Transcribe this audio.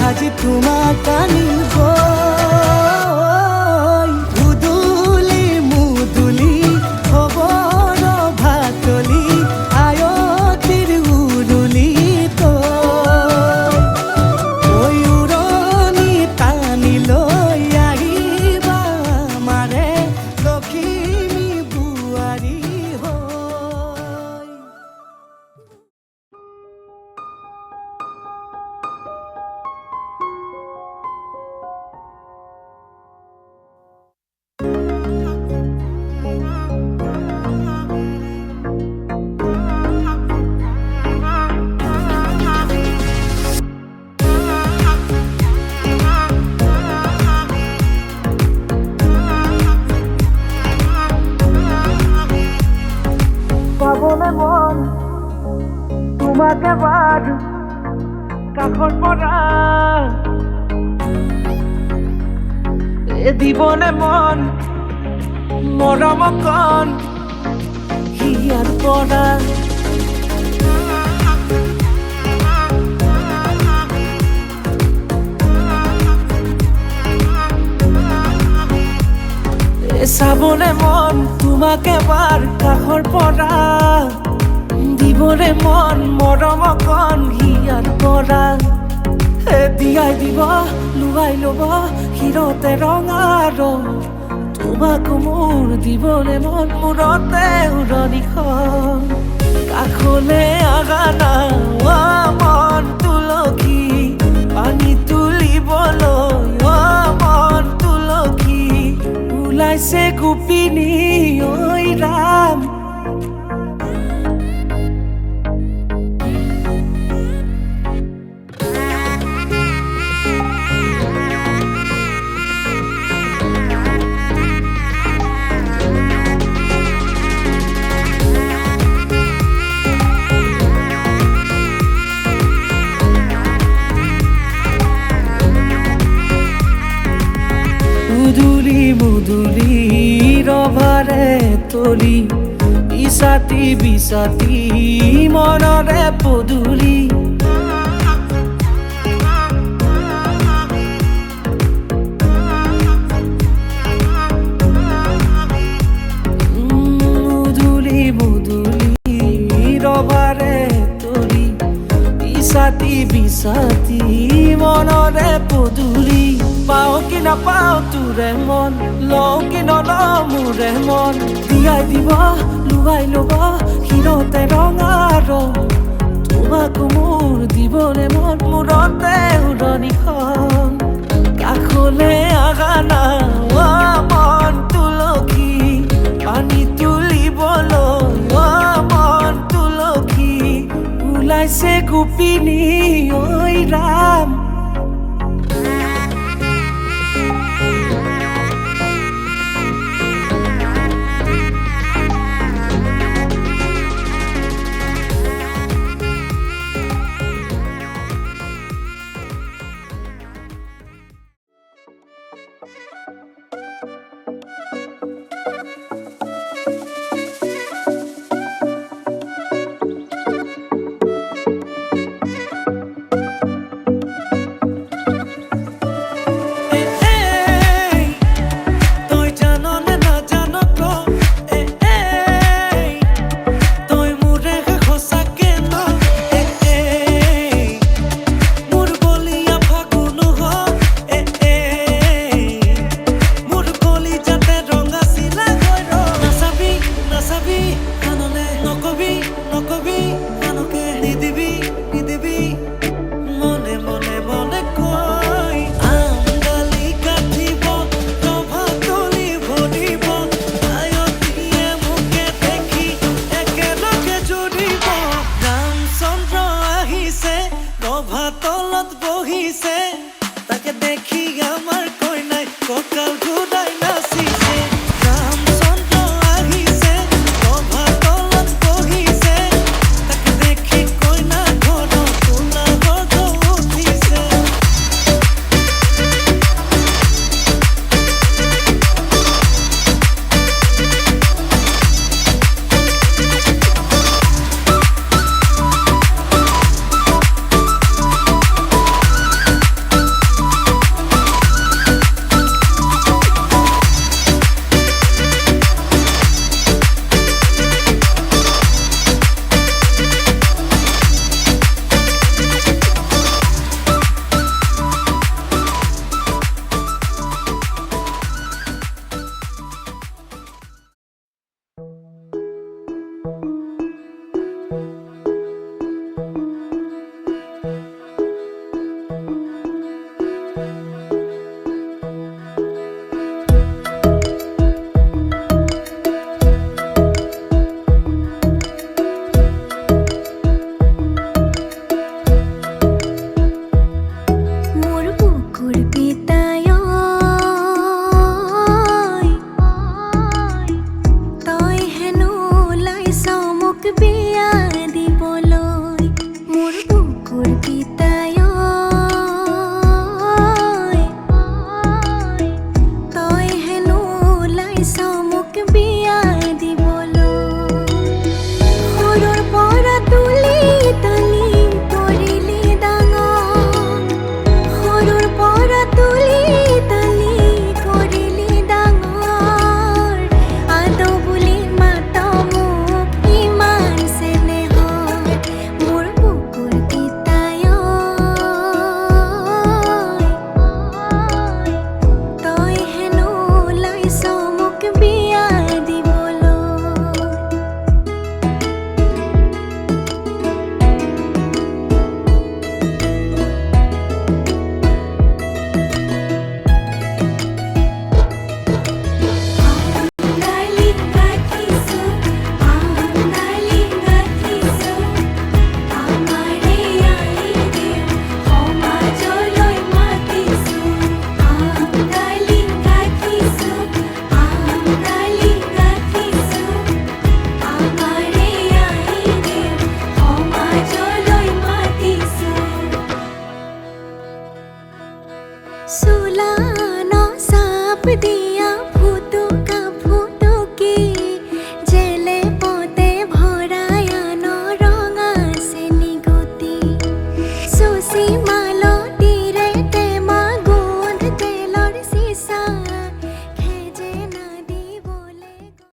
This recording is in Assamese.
আজি তোমাক আনিব উদুলি মুদুলি খবৰ ভাতলি আয়তিৰ উৰুলি তই উৰণি টানি লৈ আহিবা মাৰে লখিমী বোৱাৰী হৈ। পাবলে মন তোমাক এবাৰ কাষৰ পৰা দিবনে মন মৰম কণ হিয়াৰ পৰা চাবলে মন তোমাক এবাৰ কাষৰ পৰা দিবলে মন মৰম কণ হিয়াৰ পৰা দিয়াই দিব লুৱাই ল'ব হিৰতে ৰঙা ৰং তোমাক মোৰ দিবলে মন মূৰতে উৰণিখন কাষলে আগানা মন তুলসী পানী তুলিবলৈ মন তুলসী ওলাইছে গোপিনী ঐ ৰাম মুদুলি মুদুলি ৰভাৰে তলি বিচাতি বিচাতি মনৰে পদুলি মুদুলি মুদুলি ৰভাৰে তলি বিচাতি বিচাতি মনৰে পদুলি পাও কি নাপাও তোৰে মন লও কি নলও মোৰে মন দিয়াই দিব লুৱাই ল'ব হিৰতে ৰঙা ৰং তোমাক মোৰ দিবলে মন মূৰতে উৰণিখন কাষলে আগানা মন তুলসী পানী তুলিবলৈ মন তুলসী ওলাইছে গোপিনী ঐ ৰাম চোলান চাপ দিয়া ফুটুকা ফুটুকি জেলে পতে ভৰাই আন ৰঙা চেনি গুটি চুচি